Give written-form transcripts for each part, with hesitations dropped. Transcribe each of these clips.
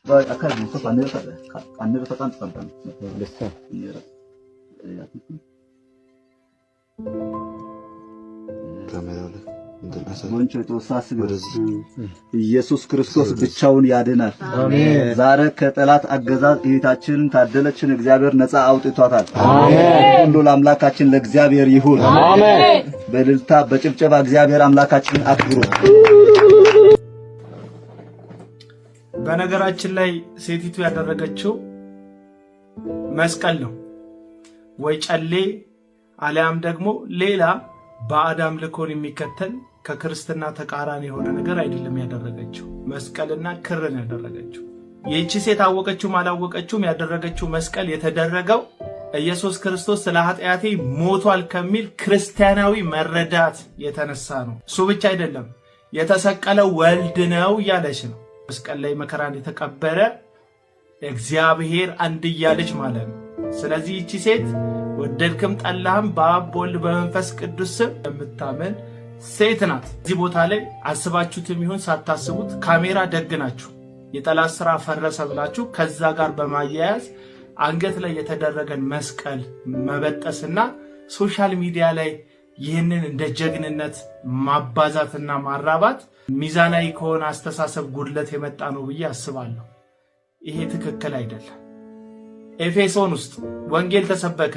acá sto panero tanto tanto Listen. ካሜራው ወንጭ ተወሳስ ኢየሱስ ክርስቶስ ብቻውን ያድናል። አሜን። ዛሬ ከጠላት አገዛዝ እህታችንን ታደለችን እግዚአብሔር ነፃ አውጥቷታል። አሜን። ሁሉ ለአምላካችን ለእግዚአብሔር ይሁን። አሜን። በእልልታ በጭብጨባ እግዚአብሔር አምላካችንን አክብሩ። በነገራችን ላይ ሴቲቱ ያደረገችው መስቀል ነው ወይ ጨሌ አሊያም ደግሞ ሌላ በአዳም ልኮን የሚከተል ከክርስትና ተቃራኒ የሆነ ነገር አይደለም ያደረገችው። መስቀልና ክርን ያደረገችው ይህቺ ሴት አወቀችውም አላወቀችውም ያደረገችው መስቀል የተደረገው ኢየሱስ ክርስቶስ ስለ ኃጢአቴ ሞቷል ከሚል ክርስቲያናዊ መረዳት የተነሳ ነው። እሱ ብቻ አይደለም የተሰቀለው ወልድ ነው እያለች ነው። መስቀል ላይ መከራን የተቀበለ እግዚአብሔር አንድያ ልጅ ማለት ነው። ስለዚህ ይህቺ ሴት ወደድክም ጠላህም በአብ በወልድ በመንፈስ ቅዱስ ስም የምታምን ሴት ናት። እዚህ ቦታ ላይ አስባችሁትም ይሁን ሳታስቡት ካሜራ ደግናችሁ የጠላት ስራ ፈረሰ ብላችሁ ከዛ ጋር በማያያዝ አንገት ላይ የተደረገን መስቀል መበጠስና ሶሻል ሚዲያ ላይ ይህንን እንደ ጀግንነት ማባዛትና ማራባት ሚዛናዊ ከሆነ አስተሳሰብ ጉድለት የመጣ ነው ብዬ አስባለሁ። ይሄ ትክክል አይደለም። ኤፌሶን ውስጥ ወንጌል ተሰበከ።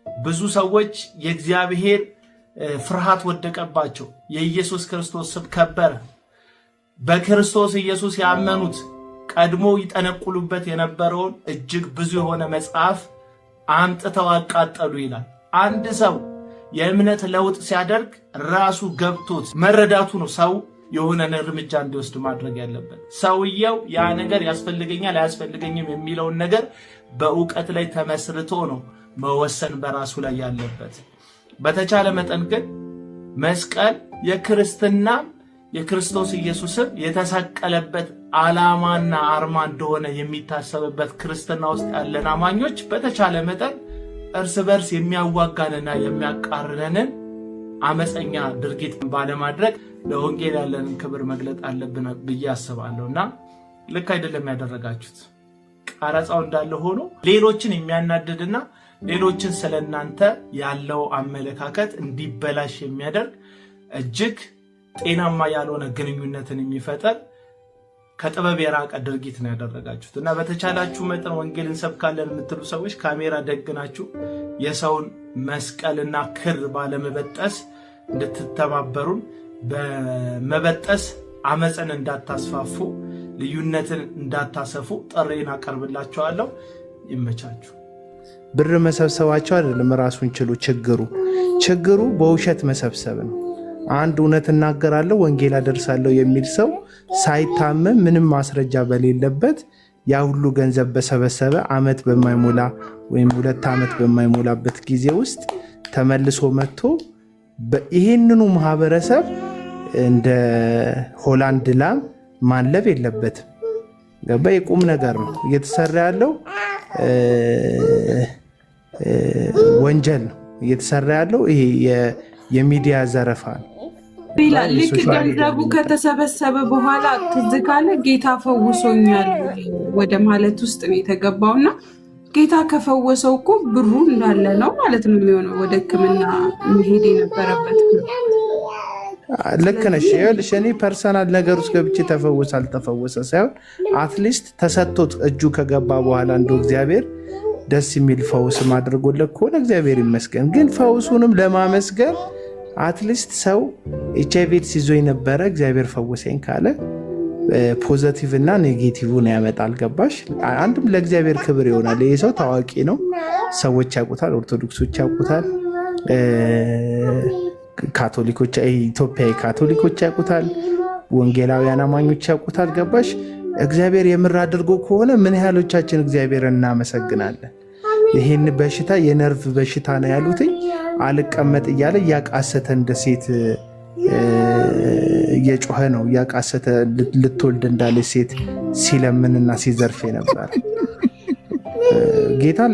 ብዙ ሰዎች የእግዚአብሔር ፍርሃት ወደቀባቸው። የኢየሱስ ክርስቶስ ስም ከበረ። በክርስቶስ ኢየሱስ ያመኑት ቀድሞ ይጠነቁሉበት የነበረውን እጅግ ብዙ የሆነ መጽሐፍ አምጥተው አቃጠሉ ይላል። አንድ ሰው የእምነት ለውጥ ሲያደርግ ራሱ ገብቶት መረዳቱ ነው ሰው የሆነን እርምጃ እንዲወስድ ማድረግ ያለበት። ሰውየው ያ ነገር ያስፈልገኛል አያስፈልገኝም የሚለውን ነገር በእውቀት ላይ ተመስርቶ ነው መወሰን በራሱ ላይ ያለበት። በተቻለ መጠን ግን መስቀል የክርስትና የክርስቶስ ኢየሱስን የተሰቀለበት ዓላማና አርማ እንደሆነ የሚታሰብበት ክርስትና ውስጥ ያለን አማኞች በተቻለ መጠን እርስ በርስ የሚያዋጋንና የሚያቃርነንን አመፀኛ ድርጊት ባለማድረግ ለወንጌል ያለንን ክብር መግለጥ አለብን ብዬ አስባለሁና ልክ አይደለም ያደረጋችሁት። ቀረጻው እንዳለ ሆኖ ሌሎችን የሚያናድድና ሌሎችን ስለናንተ ያለው አመለካከት እንዲበላሽ የሚያደርግ እጅግ ጤናማ ያልሆነ ግንኙነትን የሚፈጠር ከጥበብ የራቀ ድርጊት ነው ያደረጋችሁት እና በተቻላችሁ መጠን ወንጌልን ሰብካለን የምትሉ ሰዎች ካሜራ ደግናችሁ የሰውን መስቀልና ክር ባለመበጠስ እንድትተባበሩን፣ በመበጠስ አመፅን እንዳታስፋፉ፣ ልዩነትን እንዳታሰፉ ጥሬን አቀርብላችኋለሁ። ይመቻችሁ። ብር መሰብሰባቸው አይደለም ራሱን ችሎ ችግሩ በውሸት መሰብሰብ ነው። አንድ እውነት እናገራለሁ ወንጌል አደርሳለሁ የሚል ሰው ሳይታመም ምንም ማስረጃ በሌለበት ያ ሁሉ ገንዘብ በሰበሰበ አመት በማይሞላ ወይም 2 ዓመት በማይሞላበት ጊዜ ውስጥ ተመልሶ መጥቶ ይሄንኑ ማህበረሰብ እንደ ሆላንድ ላም ማለብ የለበትም። ገባ? የቁም ነገር ነው እየተሰራ ያለው፣ ወንጀል ነው እየተሰራ ያለው። ይሄ የሚዲያ ዘረፋ ነው። ልክ ገንዘቡ ከተሰበሰበ በኋላ ትዝ ካለ ጌታ ፈውሶኛል ወደ ማለት ውስጥ ነው የተገባውና ጌታ ከፈወሰው እኮ ብሩ እንዳለ ነው ማለት ነው የሚሆነው። ወደ ሕክምና መሄድ የነበረበት ልክ ነሽ። ይኸውልሽ እኔ ፐርሰናል ነገር ውስጥ ገብቼ ተፈወሰ አልተፈወሰ ሳይሆን አትሊስት ተሰጥቶት እጁ ከገባ በኋላ እንደው እግዚአብሔር ደስ የሚል ፈውስ ማድረጎለት ከሆነ እግዚአብሔር ይመስገን። ግን ፈውሱንም ለማመስገን አትሊስት ሰው ኤችአይቪ ኤድስ ይዞ የነበረ እግዚአብሔር ፈወሰኝ ካለ ፖዚቲቭ እና ኔጌቲቭን ያመጣል። ገባሽ? አንድም ለእግዚአብሔር ክብር ይሆናል። ይሄ ሰው ታዋቂ ነው፣ ሰዎች ያውቁታል፣ ኦርቶዶክሶች ያውቁታል፣ ካቶሊኮች ኢትዮጵያዊ ካቶሊኮች ያውቁታል፣ ወንጌላውያን አማኞች ያውቁታል። ገባሽ? እግዚአብሔር የምር አድርጎ ከሆነ ምን ያህሎቻችን እግዚአብሔርን እናመሰግናለን። ይሄን በሽታ የነርቭ በሽታ ነው ያሉትኝ አልቀመጥ እያለ እያቃሰተ እንደ ሴት እየጮኸ ነው እያቃሰተ ልትወልድ እንዳለ ሴት ሲለምንና ሲዘርፍ ነበር። ጌታን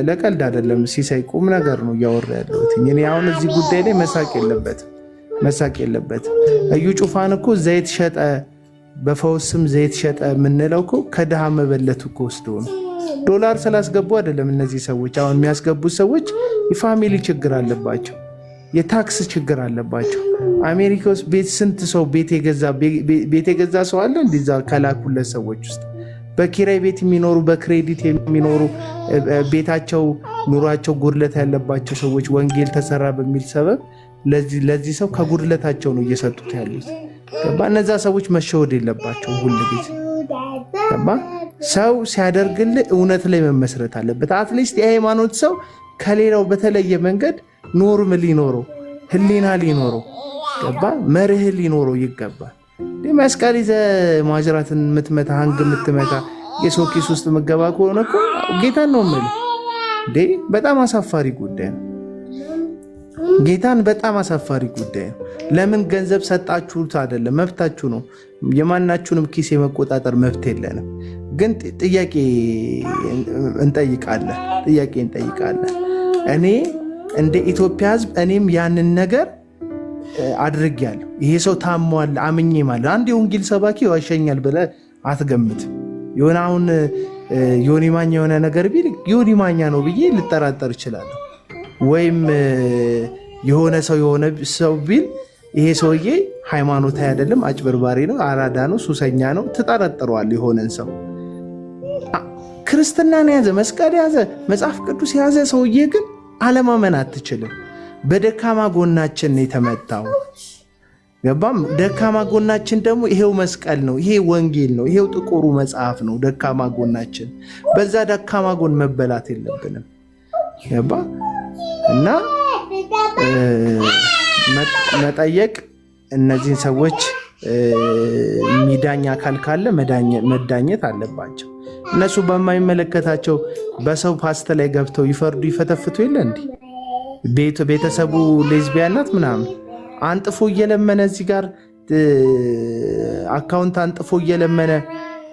ለቀልድ አይደለም ሲሳይ ቁም ነገር ነው እያወራ ያለሁት። እኔ አሁን እዚህ ጉዳይ ላይ መሳቅ የለበትም። እዩ ጩፋን እኮ ዘይት ሸጠ በፈውስም ዘይት ሸጠ የምንለው እኮ ከድሃ መበለት እኮ ወስዶ ነው። ዶላር ስላስገቡ አይደለም። እነዚህ ሰዎች አሁን የሚያስገቡት ሰዎች የፋሚሊ ችግር አለባቸው፣ የታክስ ችግር አለባቸው። አሜሪካ ውስጥ ቤት ስንት ሰው ቤት የገዛ ሰው አለ? እንዲዛ ከላኩለት ሰዎች ውስጥ በኪራይ ቤት የሚኖሩ በክሬዲት የሚኖሩ ቤታቸው ኑሯቸው ጉድለት ያለባቸው ሰዎች ወንጌል ተሰራ በሚል ሰበብ ለዚህ ሰው ከጉድለታቸው ነው እየሰጡት ያሉት። ገባ? እነዛ ሰዎች መሸወድ የለባቸው ሁሉ ጊዜ። ገባ? ሰው ሲያደርግልህ እውነት ላይ መመስረት አለበት። አትሊስት የሃይማኖት ሰው ከሌላው በተለየ መንገድ ኖርም ሊኖረው ህሊና ሊኖረው ገባ? መርህ ሊኖረው ይገባል። መስቀል ይዘህ ማጅራትን የምትመታ ሀንግ የምትመታ የሰው ኪስ ውስጥ መገባ ከሆነ እኮ ጌታን ነው የምልህ። በጣም አሳፋሪ ጉዳይ ነው። ጌታን በጣም አሳፋሪ ጉዳይ ነው። ለምን ገንዘብ ሰጣችሁት? አይደለም መብታችሁ ነው። የማናችሁንም ኪስ የመቆጣጠር መብት የለንም። ግን ጥያቄ እንጠይቃለን። እኔ እንደ ኢትዮጵያ ሕዝብ እኔም ያንን ነገር አድርጌያለሁ። ይሄ ሰው ታሟል አምኜ ማለት አንድ የወንጌል ሰባኪ ይዋሸኛል ብለህ አትገምትም። የሆነ አሁን ዮኒ ማኛ የሆነ ነገር ቢል ዮኒ ማኛ ነው ብዬ ልጠራጠር እችላለሁ። ወይም የሆነ ሰው ቢል ይሄ ሰውዬ ሃይማኖታዊ አይደለም፣ አጭበርባሪ ነው፣ አራዳ ነው፣ ሱሰኛ ነው ትጠረጥረዋል። የሆነን ሰው ክርስትናን የያዘ መስቀል የያዘ መጽሐፍ ቅዱስ የያዘ ሰውዬ ግን አለማመን አትችልም። በደካማ ጎናችን የተመታው ገባም። ደካማ ጎናችን ደግሞ ይሄው መስቀል ነው፣ ይሄ ወንጌል ነው፣ ይሄው ጥቁሩ መጽሐፍ ነው ደካማ ጎናችን። በዛ ደካማ ጎን መበላት የለብንም። ገባ እና መጠየቅ እነዚህን ሰዎች ሚዳኝ አካል ካለ መዳኘት አለባቸው። እነሱ በማይመለከታቸው በሰው ፓስት ላይ ገብተው ይፈርዱ ይፈተፍቱ የለ እንዲህ ቤተሰቡ ሌዝቢያን ናት ምናምን አንጥፎ እየለመነ እዚህ ጋር አካውንት አንጥፎ እየለመነ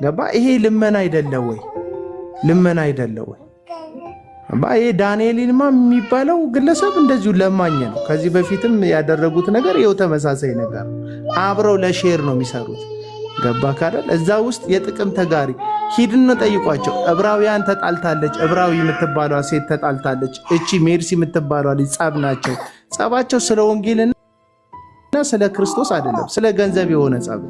ገባ። ይሄ ልመና አይደለ ወይ? ይሄ ዳንኤልንማ የሚባለው ግለሰብ እንደዚሁ ለማኝ ነው። ከዚህ በፊትም ያደረጉት ነገር ይኸው ተመሳሳይ ነገር አብረው ለሼር ነው የሚሰሩት። ገባ ካደል እዛ ውስጥ የጥቅም ተጋሪ ሂድን ጠይቋቸው። ዕብራውያን ተጣልታለች፣ ዕብራዊ የምትባሏ ሴት ተጣልታለች፣ እቺ ሜርሲ የምትባሏ ጸብ ናቸው። ጸባቸው ስለ ወንጌልና ስለ ክርስቶስ አይደለም፣ ስለ ገንዘብ የሆነ ጸብ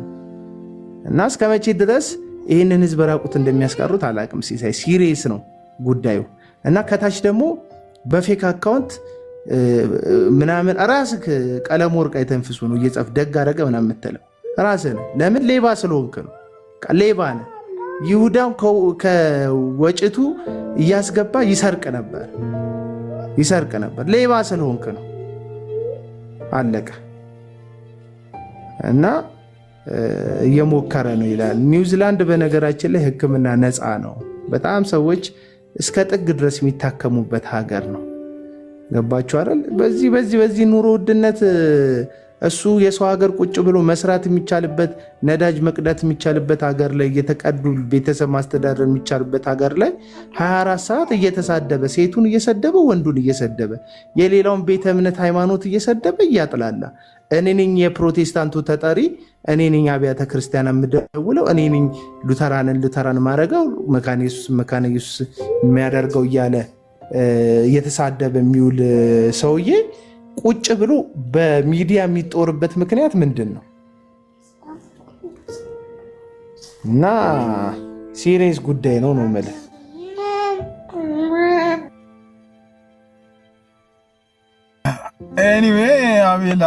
እና እስከ መቼ ድረስ ይህንን ህዝብ ራቁት እንደሚያስቀሩት አላቅም። ሲሳይ ሲሪየስ ነው ጉዳዩ እና ከታች ደግሞ በፌክ አካውንት ምናምን ራስህ ቀለም ወርቅ አይተንፍሱ ነው እየጻፍ ደግ አደረገ ምናምን የምትለው ራስህ ነው። ለምን? ሌባ ስለሆንክ ነው። ሌባ ነህ። ይሁዳው ከወጭቱ እያስገባ ይሰርቅ ነበር። ሌባ ስለሆንክ ነው። አለቀ። እና እየሞከረ ነው ይላል። ኒውዚላንድ በነገራችን ላይ ሕክምና ነፃ ነው። በጣም ሰዎች እስከ ጥግ ድረስ የሚታከሙበት ሀገር ነው። ገባችሁ አይደል? በዚህ ኑሮ ውድነት እሱ የሰው ሀገር ቁጭ ብሎ መስራት የሚቻልበት ነዳጅ መቅዳት የሚቻልበት ሀገር ላይ እየተቀዱ ቤተሰብ ማስተዳደር የሚቻልበት ሀገር ላይ 24 ሰዓት እየተሳደበ ሴቱን እየሰደበ ወንዱን እየሰደበ የሌላውን ቤተ እምነት ሃይማኖት እየሰደበ እያጥላላ እኔ ነኝ የፕሮቴስታንቱ ተጠሪ፣ እኔ ነኝ አብያተ ክርስቲያን የምደውለው፣ እኔ ነኝ ሉተራን ማረገው፣ መካነ ኢየሱስ የሚያደርገው እያለ እየተሳደበ የሚውል ሰውዬ ቁጭ ብሎ በሚዲያ የሚጦርበት ምክንያት ምንድን ነው? እና ሲሪየስ ጉዳይ ነው የምልህ። ኤኒዌይ አቤላ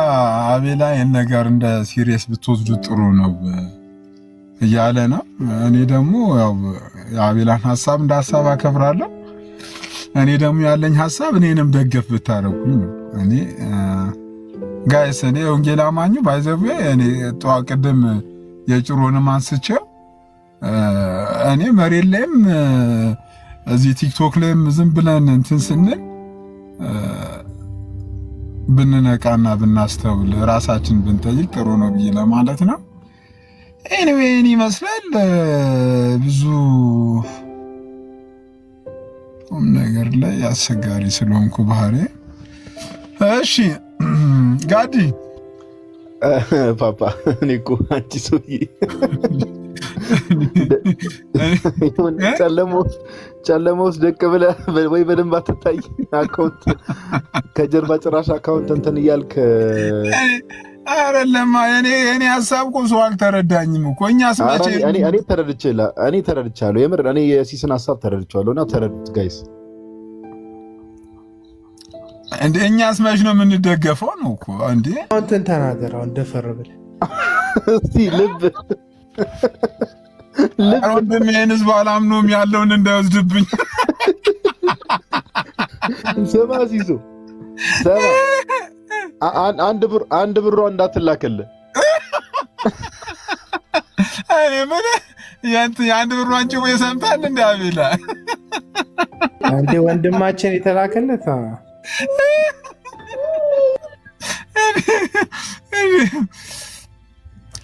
ይህን ነገር እንደ ሲሪየስ ብትወስዱ ጥሩ ነው እያለ ነው። እኔ ደግሞ የአቤላን ሀሳብ እንደ ሀሳብ አከብራለሁ። እኔ ደግሞ ያለኝ ሀሳብ እኔንም ደገፍ ብታረጉኝ ነው። እኔ ጋይስ እኔ ወንጌል አማኙ ባይዘው እኔ ቅድም የጭሮንም አንስቼው እኔ መሬት ላይም እዚህ ቲክቶክ ላይም ዝም ብለን እንትን ስንል ብንነቃና ብናስተውል ራሳችን ብንጠይቅ ጥሩ ነው ብዬ ለማለት ነው። ኤኒዌይ ይመስላል ብዙ ነገር ላይ አስቸጋሪ ስለሆንኩ ባህሪ። እሺ ጋዲ ፓፓ እኔ እኮ አንቺ ሰውዬ ጨለማ ውስጥ ደቅ ብለህ ወይ በደንብ አትታይ። አካውንት ከጀርባ ጭራሽ አካውንት እንትን እያልክ አይደለም። እኔ ሀሳብ እኮ ሰው አልተረዳኝም እኮ እኛ ስማቼ እኔ ተረድቻለሁ። የምር እኔ የሲስን ሀሳብ ተረድቻለሁ እና ተረዱት ጋይስ። እንደ እኛስ መች ነው የምንደገፈው ነው እኮ እንዴ። አንተን ተናገር አሁን ደፈር ብለህ እስቲ ልብ ወንድም ይህን ህዝብ አላምኖም ያለውን እንዳይወስድብኝ። ስማ ሲሱ ስማ፣ አንድ ብሯ እንዳትላክልህ። እኔ ምን የአንድ ብሯን ጭቦ የሰምታል እንደ አቤላ አንዴ ወንድማችን የተላከለት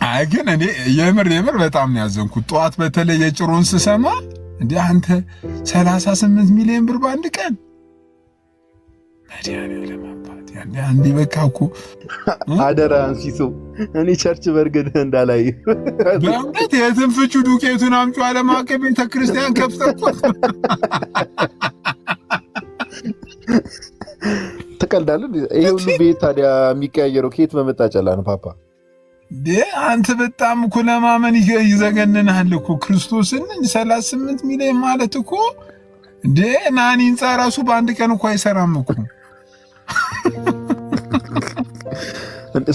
አይ ግን እኔ የምር በጣም ነው ያዘንኩት። ጠዋት በተለይ የጭሮን ስሰማ እንዴ አንተ 38 ሚሊዮን ብር በአንድ ቀን አንዴ በቃ እኮ አደራ አንሲሶ እኔ ቸርች በርግድ እንዳላይ በእውነት የትንፍቹ ዱቄቱን አምጪ ዓለም አቀፍ ቤተክርስቲያን ከፍተቆት ተቀልዳለን። ይሄ ሁሉ ቤት ታዲያ የሚቀያየረው ከየት በመጣ ጨላ ነው ፓፓ? አንተ በጣም እኮ ለማመን ይዘገንናል እኮ ክርስቶስን 38 ሚሊዮን ማለት እኮ እንዴ ናኒ ህንፃ ራሱ በአንድ ቀን እኮ አይሰራም እኮ።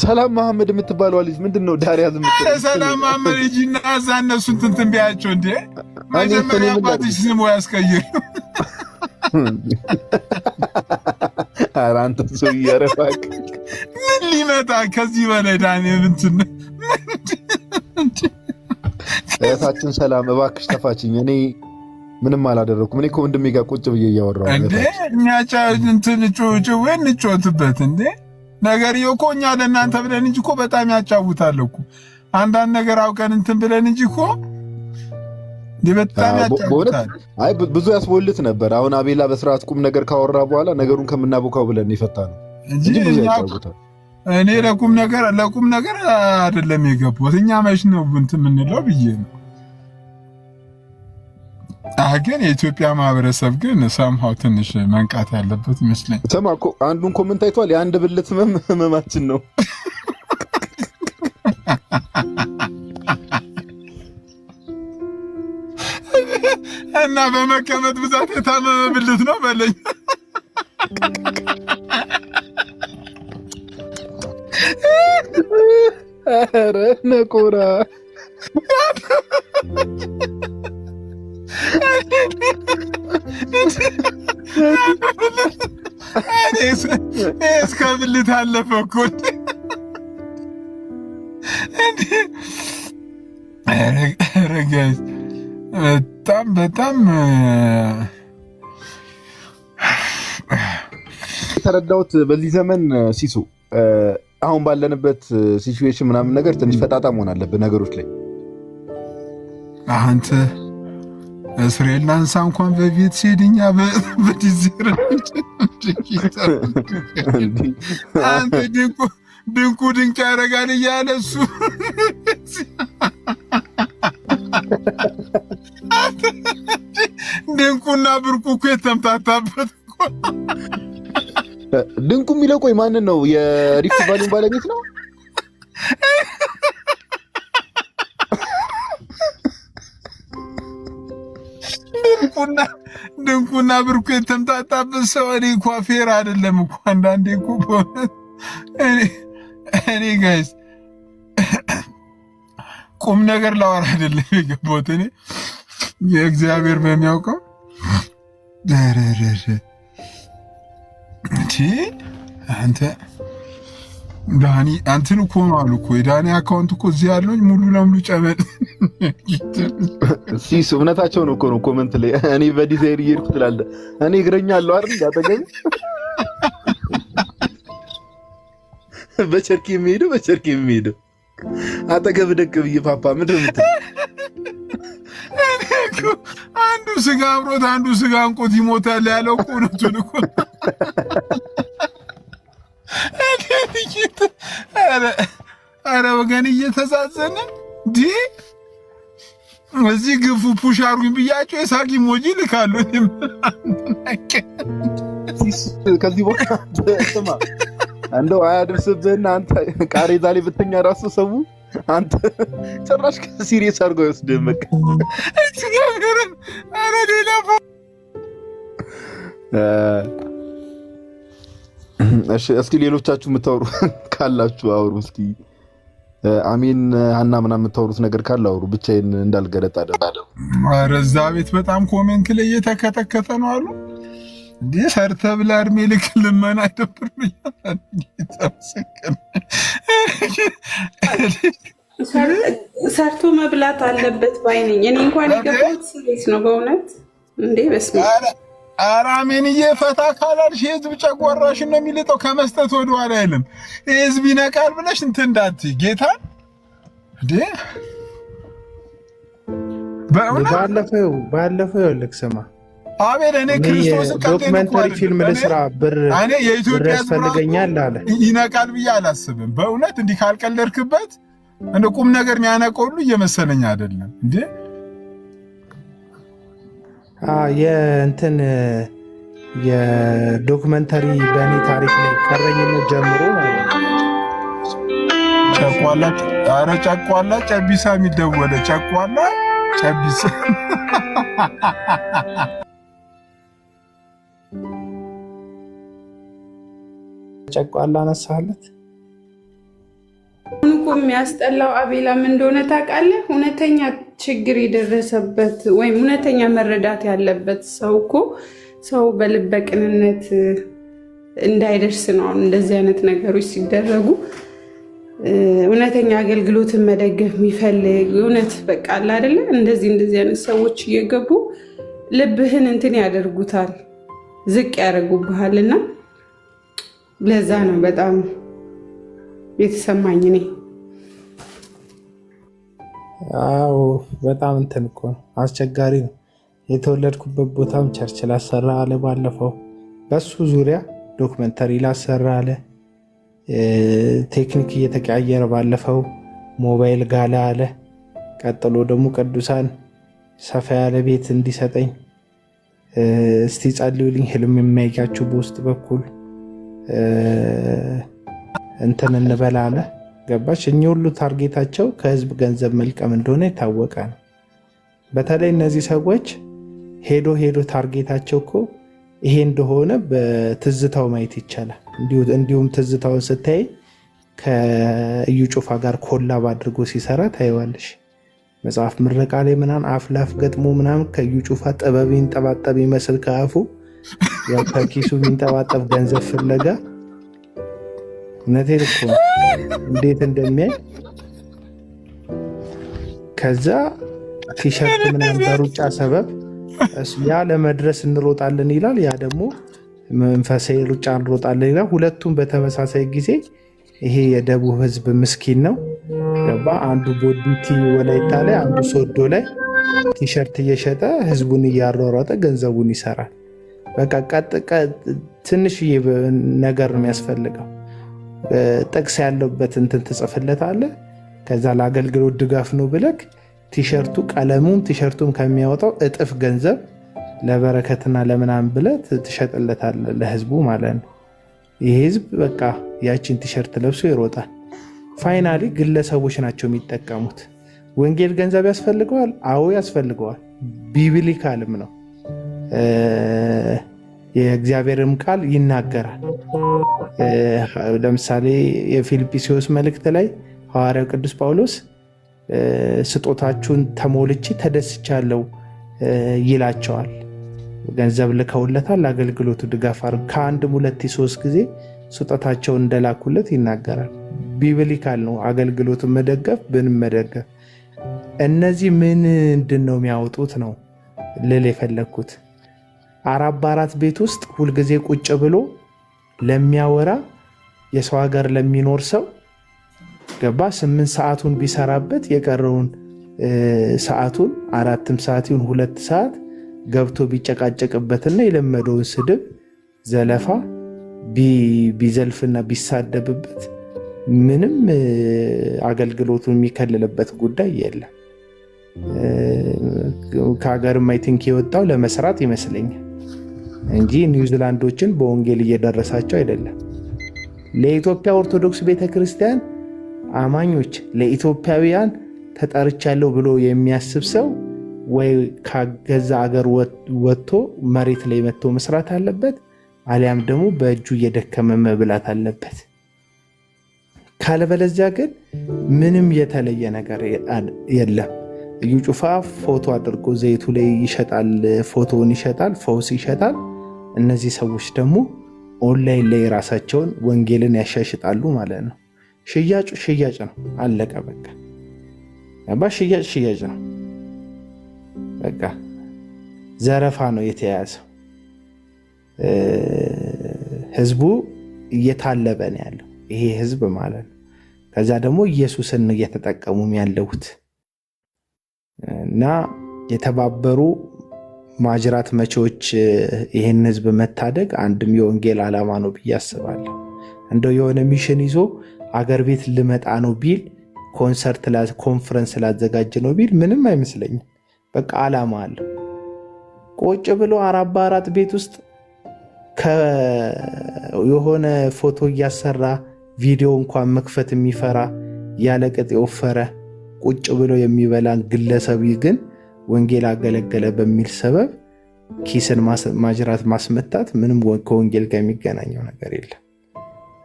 ሰላም መሐመድ የምትባለው ልጅ ምንድነው ዳሪያ ዝምትል? ሰላም መሐመድ እጂና እዛ እነሱን እንትን ቢያቸው እንዴ መጀመሪያ አባትሽ ስሙ ያስቀይር። ኧረ አንተ ሰው ያረፋክ ምን ሊመጣ ከዚህ በላይ ዳንኤል እንትን እህታችን ሰላም እባክሽ ተፋችኝ፣ እኔ ምንም አላደረኩም። እኔ እኮ ወንድሜ ጋር ቁጭ ብዬ እያወራሁ እንዴ እኛቻ እንትን ጩጭው እንጮትበት እንዴ ነገርዬው እኮ እኛ ለእናንተ ብለን እንጂ እኮ በጣም ያጫውታል እኮ አንዳንድ ነገር አውቀን እንትን ብለን እንጂ እኮ በጣም ያጫውታል። አይ ብዙ ያስቦልት ነበር። አሁን አቤላ በስርዓት ቁም ነገር ካወራ በኋላ ነገሩን ከምናቦካው ብለን ይፈታ ነው እንጂ ብዙ ያጫውታል። እኔ ለቁም ነገር አይደለም የገባሁት። እኛ መች ነው እንትን የምንለው ብዬ ነው። ግን የኢትዮጵያ ማህበረሰብ ግን ሰምሃው ትንሽ መንቃት ያለበት ይመስለኝ። ሰማ እኮ አንዱን ኮመንት አይቷል። የአንድ ብልት ህመማችን ነው እና በመቀመጥ ብዛት የታመመ ብልት ነው በለኝ። ኧረ ነቆራ እስከ ብልት አለፈ እኮ ረጋይዝ በጣም የተረዳሁት በዚህ ዘመን ሲሱ አሁን ባለንበት ሲቹዌሽን ምናምን ነገር ትንሽ ፈጣጣ መሆን አለብን ነገሮች ላይ። አንተ እስራኤል ናንሳ እንኳን በቤት ሲሄድኛ በዲዚር አንተ ድንቁ ድንቅ ያደርጋል እያለ እሱ ድንቁና ብርቁ እኮ የተምታታበት እኮ። ድንቁ የሚለው ቆይ ማንን ነው? የሪፍት ቫሊውን ባለቤት ነው? ድንቁና ብርቁ የተምታታበት ሰው እኔ እንኳ ፌር አይደለም እኮ አንዳንዴ እኮ በእውነት እኔ ጋይስ ቁም ነገር ላወራ አይደለም የገባሁት። እኔ የእግዚአብሔር በሚያውቀው አንተ ዳኒ አንተን እኮ ነው አሉ እኮ የዳኒ አካውንት እኮ እዚህ ያለኝ ሙሉ ለሙሉ ጨመድ ሲስ እውነታቸው ነው እኮ ነው። ኮመንት ላይ እኔ በዲዛይር እየሄድኩ ትላለህ። እኔ እግረኛ አለው አይደል ያጠገብ በቸርኪ የሚሄደው አጠገብ ደቅ ብዬ ፓፓ ምንድን ነው የምትለው? አንዱ ስጋ አብሮት አንዱ ስጋ እንቆት ይሞታል ያለው እኮ እውነቱን እኮ ኧረ ወገን እየተዛዘንን ዲ እዚህ ግፉ ፑሽ አርጉኝ ብያቸው የሳቂ ሞጂ ልካሉ። ከዚህ በኋላ ስማ እንደው አያድርስብህና አንተ ቃሬዛ ላይ ብተኛ ራሱ ሰው አንተ ጭራሽ ሲሪየስ አድርጎ ይወስድህ። በቃ እሺ እስኪ ሌሎቻችሁ የምታወሩ ካላችሁ አውሩ። እስኪ አሜን ሀና ምናምን የምታወሩት ነገር ካለ አውሩ። ብቻዬን እንዳልገለጥ አደረጋለሁ። ኧረ እዛ ቤት በጣም ኮሜንት ላይ እየተከተከተ ነው አሉ። እንዴ ሰርተህ ብላ እድሜ ልክ ልመና አይደብርም። ሰርቶ መብላት አለበት ባይ ነኝ እኔ። እንኳን የገባሁት ሲሪየስ ነው በእውነት እንዴ። በስመ አብ ኧረ አሜንዬ ፈታ ካላልሽ የህዝብ ጨጓራሽን ነው የሚልጠው። ከመስጠት ወደኋላ አይልም። የህዝብ ይነቃል ብለሽ እንትን እንዳትዪ ጌታ እንዴ። ባለፈው ይኸውልህ ስማ አቤል እኔ ክርስቶስ ዶክመንተሪ ፊልም ልስራ ብር ያስፈልገኛል አለ። ይነቃል ብዬ አላስብም በእውነት እንዲህ ካልቀለድክበት። እንደ ቁም ነገር የሚያነቀው ሁሉ እየመሰለኝ አይደለም እንዴ። የእንትን የዶክመንተሪ በእኔ ታሪክ ላይ ቀረኝነት ጀምሮ ማለት ጨቋላ ኧረ ጨቋላ ጨቢሳ የሚደወለ ጨቋላ ጨቢሳ ጨቋላ አነሳለት። እኮ የሚያስጠላው አቤላ ምን እንደሆነ ታውቃለህ? እውነተኛ ችግር የደረሰበት ወይም እውነተኛ መረዳት ያለበት ሰው እኮ ሰው በልበ ቅንነት እንዳይደርስ ነው። እንደዚህ አይነት ነገሮች ሲደረጉ እውነተኛ አገልግሎትን መደገፍ የሚፈልግ እውነት በቃ አለ አይደለ? እንደዚህ አይነት ሰዎች እየገቡ ልብህን እንትን ያደርጉታል፣ ዝቅ ያደርጉብሃልና ለዛ ነው በጣም የተሰማኝ እኔ። አዎ በጣም እንትን እኮ ነው፣ አስቸጋሪ ነው። የተወለድኩበት ቦታም ቸርች ላሰራ አለ። ባለፈው በሱ ዙሪያ ዶክመንተሪ ላሰራ አለ። ቴክኒክ እየተቀያየረ ባለፈው ሞባይል ጋላ አለ። ቀጥሎ ደግሞ ቅዱሳን ሰፋ ያለ ቤት እንዲሰጠኝ እስቲ ጸልዩልኝ፣ ህልም የሚያያችሁ በውስጥ በኩል እንትን እንበላ አለ። ገባች? እኚህ ሁሉ ታርጌታቸው ከህዝብ ገንዘብ መልቀም እንደሆነ የታወቀ ነው። በተለይ እነዚህ ሰዎች ሄዶ ታርጌታቸው እኮ ይሄ እንደሆነ በትዝታው ማየት ይቻላል። እንዲሁም ትዝታውን ስታይ ከእዩ ጩፋ ጋር ኮላብ አድርጎ ሲሰራ ታይዋለሽ። መጽሐፍ ምረቃ ላይ ምናምን አፍ ላፍ ገጥሞ ምናምን ከእዩ ጩፋ ጥበብ ይንጠባጠብ ይመስል ከአፉ ያው ከኪሱ የሚንጠባጠብ ገንዘብ ፍለጋ እውነቴን እኮ እንዴት እንደሚያይ። ከዛ ቲሸርት ምናምን በሩጫ ሰበብ ያ ለመድረስ እንሮጣለን ይላል፣ ያ ደግሞ መንፈሳዊ ሩጫ እንሮጣለን ይላል። ሁለቱም በተመሳሳይ ጊዜ ይሄ የደቡብ ህዝብ ምስኪን ነው ገባ። አንዱ ቦዲቲ ወላይታ ላይ፣ አንዱ ሶዶ ላይ ቲሸርት እየሸጠ ህዝቡን እያሯሯጠ ገንዘቡን ይሰራል። በቃ ትንሽዬ ነገር ነው የሚያስፈልገው። ጥቅስ ያለበት እንትን ትጽፍለታለህ። ከዛ ለአገልግሎት ድጋፍ ነው ብለክ ቲሸርቱ ቀለሙም ቲሸርቱም ከሚያወጣው እጥፍ ገንዘብ ለበረከትና ለምናምን ብለህ ትሸጥለታለህ ለህዝቡ ማለት ነው። ይህ ህዝብ በቃ ያችን ቲሸርት ለብሶ ይሮጣል። ፋይናሊ ግለሰቦች ናቸው የሚጠቀሙት። ወንጌል ገንዘብ ያስፈልገዋል? አዎ ያስፈልገዋል። ቢብሊካልም ነው። የእግዚአብሔርም ቃል ይናገራል። ለምሳሌ የፊልጵስዩስ መልእክት ላይ ሐዋርያው ቅዱስ ጳውሎስ ስጦታችሁን ተሞልቼ ተደስቻለሁ ይላቸዋል። ገንዘብ ልከውለታል፣ ለአገልግሎቱ ድጋፍ ከአንድም 2-3 ጊዜ ስጦታቸውን እንደላኩለት ይናገራል። ቢብሊካል ነው። አገልግሎቱን መደገፍ ብንም መደገፍ። እነዚህ ምንድን ነው የሚያወጡት ነው ልል የፈለግኩት። 4 ቤት ውስጥ ሁልጊዜ ቁጭ ብሎ ለሚያወራ የሰው ሀገር ለሚኖር ሰው ገባ 8 ሰዓቱን ቢሰራበት የቀረውን ሰዓቱን 4 ሰዓት ይሁን 2 ሰዓት ገብቶ ቢጨቃጨቅበትና የለመደውን ስድብ ዘለፋ ቢዘልፍና ቢሳደብበት ምንም አገልግሎቱን የሚከልልበት ጉዳይ የለም። ከሀገርም አይ ቲንክ የወጣው ለመስራት ይመስለኛል እንጂ ኒውዚላንዶችን በወንጌል እየደረሳቸው አይደለም። ለኢትዮጵያ ኦርቶዶክስ ቤተክርስቲያን አማኞች ለኢትዮጵያውያን ተጠርቻለሁ ብሎ የሚያስብ ሰው ወይ ከገዛ አገር ወጥቶ መሬት ላይ መጥቶ መስራት አለበት፣ አሊያም ደግሞ በእጁ እየደከመ መብላት አለበት። ካለበለዚያ ግን ምንም የተለየ ነገር የለም። እዩ ጩፋ ፎቶ አድርጎ ዘይቱ ላይ ይሸጣል፣ ፎቶውን ይሸጣል፣ ፈውስ ይሸጣል። እነዚህ ሰዎች ደግሞ ኦንላይን ላይ ራሳቸውን ወንጌልን ያሻሽጣሉ ማለት ነው። ሽያጩ ሽያጭ ነው፣ አለቀ በቃ። ሽያጭ ነው በቃ። ዘረፋ ነው የተያያዘው። ህዝቡ እየታለበ ነው ያለው፣ ይሄ ህዝብ ማለት ነው። ከዛ ደግሞ ኢየሱስን እየተጠቀሙም ያለሁት እና የተባበሩ ማጅራት መቼዎች ይህን ህዝብ መታደግ አንድም የወንጌል ዓላማ ነው ብዬ አስባለሁ። እንደው የሆነ ሚሽን ይዞ አገር ቤት ልመጣ ነው ቢል፣ ኮንፈረንስ ላዘጋጅ ነው ቢል ምንም አይመስለኝም። በቃ ዓላማ አለው። ቁጭ ብሎ 4 ቤት ውስጥ የሆነ ፎቶ እያሰራ ቪዲዮ እንኳን መክፈት የሚፈራ ያለቅጥ የወፈረ ቁጭ ብሎ የሚበላን ግለሰብ ግን ወንጌል አገለገለ በሚል ሰበብ ኪስን ማጅራት ማስመታት ምንም ከወንጌል ጋር የሚገናኘው ነገር የለም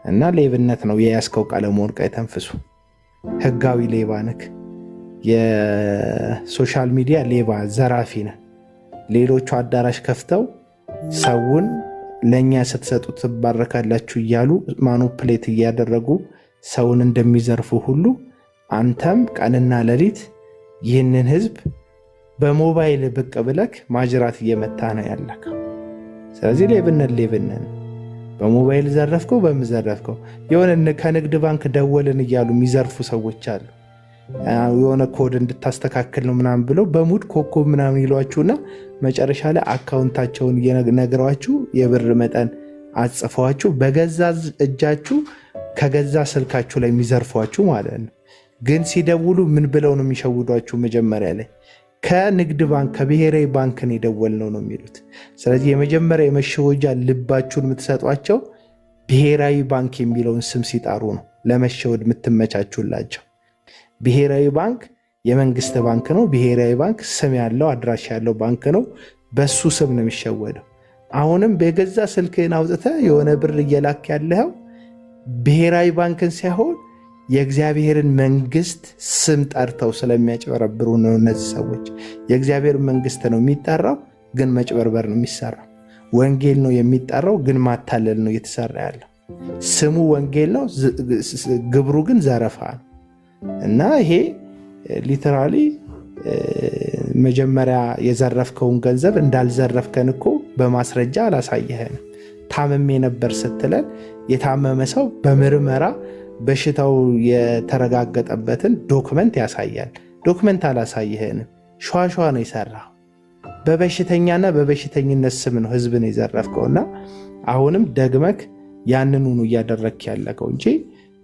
እና ሌብነት ነው የያዝከው። ቀለመወርቅ አይተንፍሱ። ህጋዊ ሌባ ነክ፣ የሶሻል ሚዲያ ሌባ ዘራፊ ነህ። ሌሎቹ አዳራሽ ከፍተው ሰውን ለእኛ ስትሰጡት ትባረካላችሁ እያሉ ማኑፕሌት እያደረጉ ሰውን እንደሚዘርፉ ሁሉ አንተም ቀንና ሌሊት ይህንን ህዝብ በሞባይል ብቅ ብለክ ማጅራት እየመታ ነው ያለከው። ስለዚህ ሌብነት በሞባይል ዘረፍከው፣ በምዘረፍከው የሆነ ከንግድ ባንክ ደወልን እያሉ የሚዘርፉ ሰዎች አሉ። የሆነ ኮድ እንድታስተካክል ነው ምናምን ብለው በሙድ ኮኮብ ምናምን ይሏችሁና መጨረሻ ላይ አካውንታቸውን እየነግሯችሁ የብር መጠን አጽፈዋችሁ በገዛ እጃችሁ ከገዛ ስልካችሁ ላይ የሚዘርፏችሁ ማለት ነው። ግን ሲደውሉ ምን ብለው ነው የሚሸውዷችሁ? መጀመሪያ ላይ ከንግድ ባንክ ከብሔራዊ ባንክ ነው የደወልነው ነው የሚሉት። ስለዚህ የመጀመሪያ የመሸወጃ ልባችሁን የምትሰጧቸው ብሔራዊ ባንክ የሚለውን ስም ሲጣሩ ነው ለመሸወድ የምትመቻቹላቸው። ብሔራዊ ባንክ የመንግስት ባንክ ነው። ብሔራዊ ባንክ ስም ያለው አድራሻ ያለው ባንክ ነው። በሱ ስም ነው የሚሸወደው። አሁንም በገዛ ስልክህን አውጥተህ የሆነ ብር እየላክ ያለኸው ብሔራዊ ባንክን ሳይሆን የእግዚአብሔርን መንግስት ስም ጠርተው ስለሚያጭበረብሩ ነው። እነዚህ ሰዎች የእግዚአብሔር መንግስት ነው የሚጠራው፣ ግን መጭበርበር ነው የሚሰራው። ወንጌል ነው የሚጠራው፣ ግን ማታለል ነው እየተሰራ ያለው። ስሙ ወንጌል ነው፣ ግብሩ ግን ዘረፋ ነው። እና ይሄ ሊተራሊ መጀመሪያ የዘረፍከውን ገንዘብ እንዳልዘረፍከን እኮ በማስረጃ አላሳየህንም። ታመሜ ነበር ስትለን የታመመ ሰው በምርመራ በሽታው የተረጋገጠበትን ዶክመንት ያሳያል። ዶክመንት አላሳየህንም። ሸዋሸዋ ነው የሰራው። በበሽተኛና በበሽተኝነት ስም ነው ህዝብን የዘረፍከውና አሁንም ደግመክ ያንኑ ነው እያደረክ ያለከው እንጂ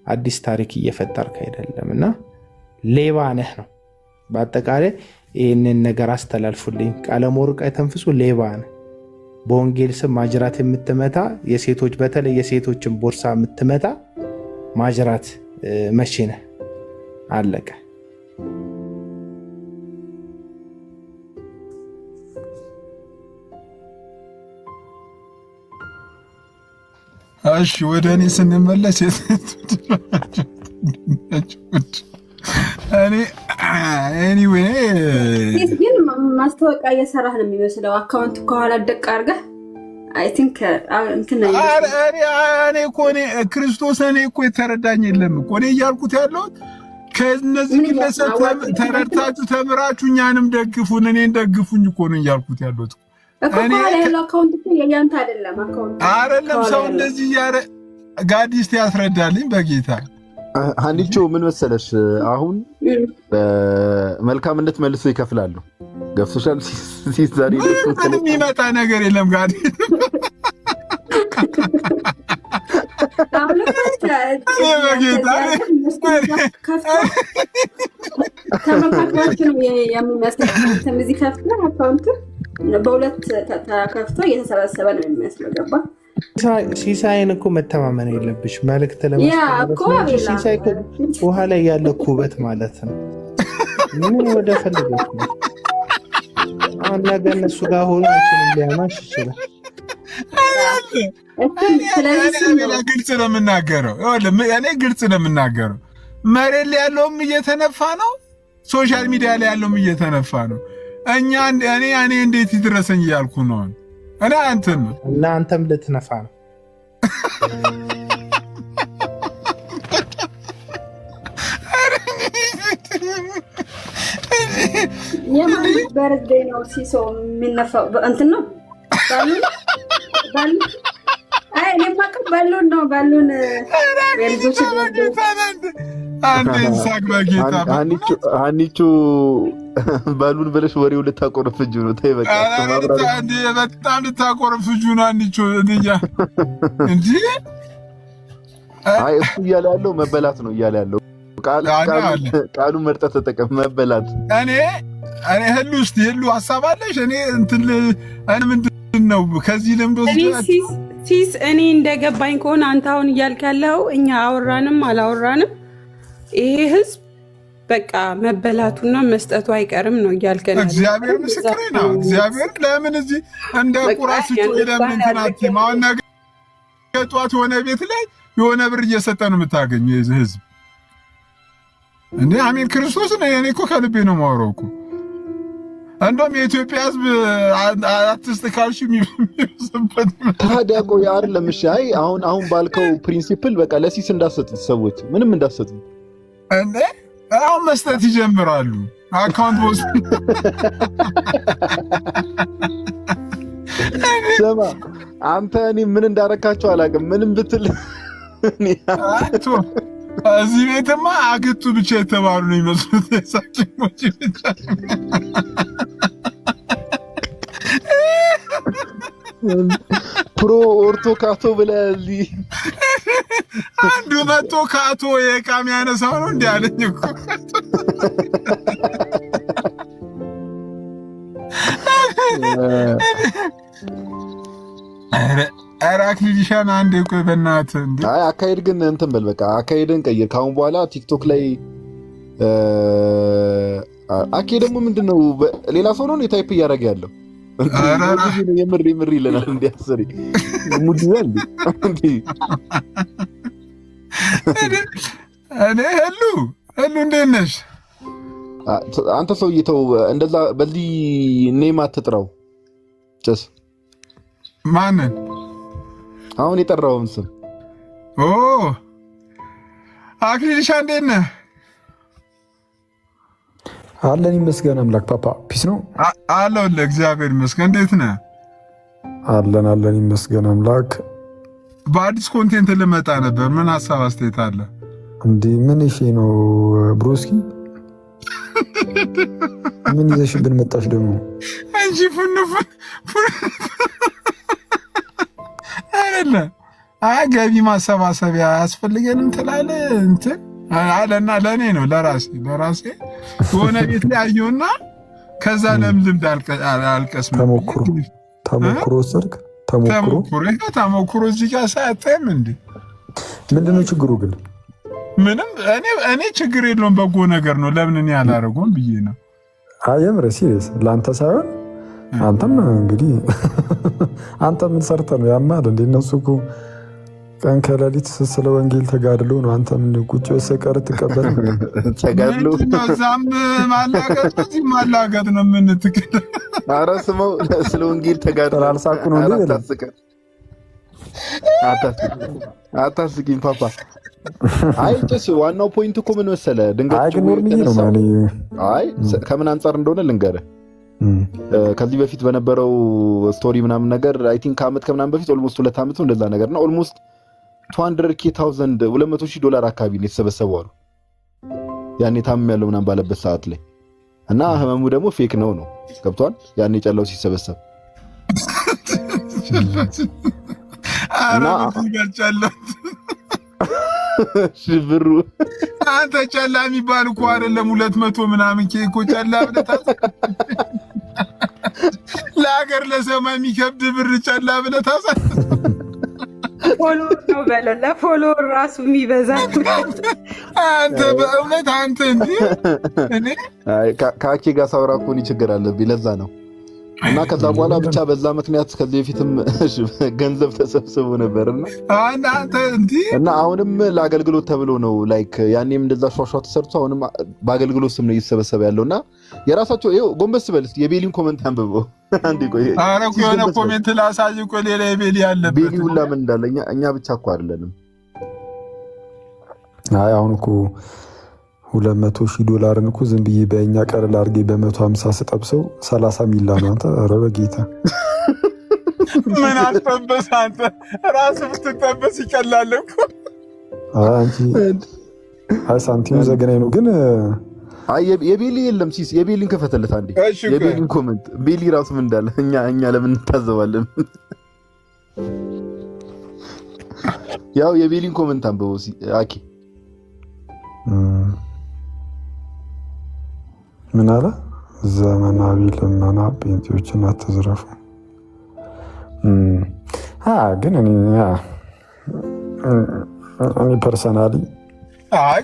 አዲስ ታሪክ እየፈጠርክ አይደለም። እና ሌባ ነህ ነው በአጠቃላይ። ይህንን ነገር አስተላልፉልኝ። ቀለመወርቅ አይተንፍሱ ሌባ ነህ። በወንጌል ስም ማጅራት የምትመታ የሴቶች በተለይ የሴቶችን ቦርሳ የምትመታ ማጅራት መቼ ነህ? አለቀ። እሺ ወደ እኔ ስንመለስ ኤኒዌይ ግን ማስታወቂያ እየሰራህ ነው የሚመስለው። አካውንት ከኋላ ደቅ አድርገህ አይ ቲንክ እንትን ነው። እኔ እኮ ክርስቶስ እኔ እኮ የተረዳኝ የለም እኮ እኔ እያልኩት ያለሁት ከእነዚህ ግለሰብ ተረድታችሁ ተምራችሁ እኛንም ደግፉን፣ እኔን ደግፉኝ እኮ ነው እያልኩት ያለሁት። ከኋላ ያለው አካውንት እኮ የያንተ አይደለም። አካውንት አይደለም ሰው እንደዚህ እያረ ጋዲስት ያስረዳልኝ በጌታ አንዲቾ ምን መሰለሽ፣ አሁን መልካምነት መልሶ ይከፍላሉ። ገብቶሻል? ሲዛሪ ምንም የሚመጣ ነገር የለም ጋር ተመካክራችሁ የሚመስለው እዚህ ከፍተህ አካውንት በሁለት ተከፍቶ እየተሰበሰበ ነው የሚመስለው። ገባ? ሲሳይን እኮ መተማመን የለብሽ መልዕክት ለማስተላለፍ ሲሳይ ውሃ ላይ ያለ ኩበት ማለት ነው። ምን ወደ ፈለገች ነው አሁን ነገ እነሱ ጋር ሆኖ አንቺን ሊያማሽ ይችላል። ግልጽ ነው የምናገረው፣ እኔ ግልጽ ነው የምናገረው። መሬት ላይ ያለውም እየተነፋ ነው፣ ሶሻል ሚዲያ ላይ ያለውም እየተነፋ ነው። እኔ እንዴት ይድረሰኝ እያልኩ ነው። እኔ አንተም እና አንተም ልትነፋ ነው። የማን በርዝዴ ነው ሲሶ የሚነፋው? እንትን ነው ባሉን አይ እኔ የማውቀው ባሉን ነው። ባሉን የልጆች ሀኒቹ ባሉን ብለሽ ወሬው ልታቆረፍጁ ነው። ተይ በቃ በጣም ልታቆረፍጁ ነው ሀኒቹ እንጂ አይ እሱ እያለ ያለው መበላት ነው እያለ ያለው ቃሉን መርጠህ ተጠቀም። መበላት እኔ ህሉ ውስጥ የሉ ሀሳብ አለሽ? እኔ ምንድን ነው ከዚህ ልምዶ ሲስ እኔ እንደገባኝ ከሆነ አንተ አሁን እያልክ ያለው እኛ አወራንም አላወራንም ይሄ ህዝብ በቃ መበላቱና መስጠቱ አይቀርም ነው እያልከ ነው። እግዚአብሔር ምስክሬ ነው። እግዚአብሔር ለምን እዚህ እንደ ቁራስ ለምን እንትናት ማን ነገር ጧት የሆነ ቤት ላይ የሆነ ብር እየሰጠ ነው የምታገኘው የዚህ ህዝብ እንዴ? አሜን ክርስቶስ ነው። እኔ እኮ ከልቤ ነው የማወራው እኮ። እንደውም የኢትዮጵያ ህዝብ አትስጥ ካልሽ የሚሰበት ታዲያ ቆይ አይደለም። እሺ አይ አሁን ባልከው ፕሪንሲፕል በቃ ለሲስ እንዳሰጡት ሰዎች ምንም እንዳሰጡት እንዴ አሁን መስጠት ይጀምራሉ። አካውንት ቦስ ሰማ አንተ እኔ ምን እንዳረካቸው አላውቅም። ምንም ብትል እዚህ ቤትማ አግቱ ብቻ የተባሉ ነው የሚመስሉት ሳኪሞች ብቻ። ፕሮ ኦርቶ ካቶ ብለህ አንዱ መቶ ካቶ የዕቃ የሚያነሳው ነው እንዲህ አለኝ እኮ። ኧረ አክሊልሻን አንዴ ቆይ በእናትህ እንዴ! አይ አካሄድ ግን እንትን በል በቃ አካሄድን ቀይር። ካሁን በኋላ ቲክቶክ ላይ አኬ ደግሞ ምንድነው ሌላ ሰው ነው የታይፕ እያደረገ ያለው የምር ይለናል እንዲያስሪ ሙዲያ እንዴ እኔ ህሉ እንዴት ነሽ? አንተ ሰውዬ ተው እንደዛ በዚህ ኔም አትጥራው። ጭስ ማንን አሁን የጠራውን ስም አክሊልሻ እንዴት ነህ? አለን ይመስገን አምላክ። ፓፓ ፒስ ነው አለሁልህ። እግዚአብሔር ይመስገን። እንዴት ነህ? አለን ይመስገን አምላክ። በአዲስ ኮንቴንት ልመጣ ነበር። ምን ሀሳብ አስተያየት አለ? እንዲህ ምን እሺ ነው ብሮስኪ? ምን ይዘሽብን መጣሽ ደግሞ? አንቺ ፉንፉን አይደለ? ገቢ ማሰባሰቢያ አያስፈልገንም ትላለህ እንትን አለና ለእኔ ነው ለራሴ የሆነ ቤት ላይ አየሁና ከዛ ለምልምድ አልቀስም። ተሞክሮ ወሰድክ? ተሞክሮ እዚህ ጋር ሳያታይም እንዴ? ምንድነው ችግሩ ግን? ምንም እኔ ችግር የለውም። በጎ ነገር ነው። ለምን እኔ አላደርገውም ብዬ ነው። የምር ሲሪየስ ለአንተ ሳይሆን አንተም እንግዲህ አንተ ምን ሰርተህ ነው ያማል እንዴ? እነሱ እኮ ቀን ከሌሊት ስለ ወንጌል ተጋድሎ ነው። አንተ ምን ቁጭ ሰቀር ትቀበል ተጋድሎ እዛም ማላገጥ ነው። ምን ትከደ ኧረ ስመው ስለ ወንጌል ተጋድሎ አልሳኩ ነው እንዴ? አታስቂኝ ፓፓ። አይ ጭስ ዋናው ፖይንት እኮ ምን መሰለህ ድንገት ከምን አንጻር እንደሆነ ልንገርህ። ከዚህ በፊት በነበረው ስቶሪ ምናምን ነገር አይ ቲንክ ከዓመት ከምናምን በፊት ኦልሞስት 2 ዓመት ነው እንደዛ ነገር እና ኦልሞስት $200,000 አካባቢ ነው የተሰበሰበው አሉ። ያኔ ታምም ያለው ምናምን ባለበት ሰዓት ላይ እና ህመሙ ደግሞ ፌክ ነው ገብቷል። ያኔ ጨላው ሲሰበሰብ እና ብሩ አንተ ጨላ የሚባል እኮ አይደለም 200 ምናምን ኬኮ ጨላ ብለህ ለሀገር ለሰማይ የሚከብድ ብር ጨላ ብለህ ታሳስብ። ፎሎወር ነው በለው፣ ለፎሎወር ራሱ የሚበዛ አንተ በእውነት አንተ እንጂ እኔ ከአኬ ጋር ሳውራ እኮ እኔ ችግር አለብኝ ለዛ ነው። እና ከዛ በኋላ ብቻ በዛ ምክንያት ከዚህ በፊትም ገንዘብ ተሰብስቦ ነበርና አንተ እንዴ እና አሁንም ለአገልግሎት ተብሎ ነው ላይክ ያኔም እንደዛ ሿሿ ተሰርቶ አሁንም በአገልግሎት ስም ነው እየተሰበሰበ ያለውና የራሳቸው ይኸው ጎንበስ በል እስኪ የቤሊን ኮሜንት አንብበው አንዴ ቆይ ኧረ እኮ የሆነ ኮሜንት ላሳይ እኮ ሌላ የቤሊ ያለበት ቤሊ ሁላ ምን እንዳለ እኛ ብቻ እኮ አይደለንም። አይ አሁን እኮ $200,000 እኮ ዝም ብዬ በእኛ ቀለል አድርጌ በ150 ስጠብሰው 30 ሚላ ነው። አንተ ኧረ በጌታ ምን አትጠበስ አንተ ራስህ ብትጠበስ ይቀላል እኮ። አንቺ አይ ሳንቲም ዘገናኝ ነው ግን አይ የቤሊ የለም ሲስ የቤሊን ከፈተለት አንዴ የቤሊን ኮሜንት ቤሊ ራሱ ምን እንዳለ እኛ ለምን እንታዘባለን? ያው የቤሊን ኮሜንት አንብበው አኪ ምን አለ? ዘመናዊ ልመና ጴንጤዎችን አትዝረፉ። ግን እኔ ፐርሰናሊ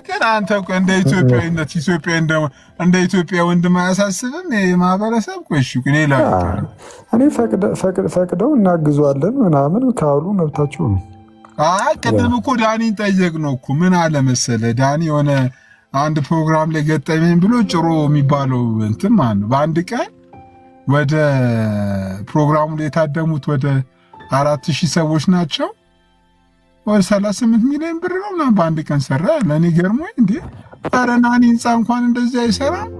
ግን አንተ እኮ እንደ ኢትዮጵያዊነት እንደ ኢትዮጵያ ወንድም አያሳስብም? የማህበረሰብ ቆሽ ሌላ እኔ ፈቅደው እናግዟለን ምናምን ካሉ መብታቸው ነው። ቅድም እኮ ዳኒን ጠየቅ ነው እኮ ምን አለ መሰለህ ዳኒ የሆነ አንድ ፕሮግራም ላይ ገጠመኝ ብሎ ጭሮ የሚባለው እንትን ማለት ነው። በአንድ ቀን ወደ ፕሮግራሙ ላይ የታደሙት ወደ 4,000 ሰዎች ናቸው። ወደ 38 ሚሊዮን ብር ነው ምናምን በአንድ ቀን ሰራ። ለእኔ ገርሞኝ እንዴ ኧረ ናኒ ህንፃ እንኳን እንደዚህ አይሰራም።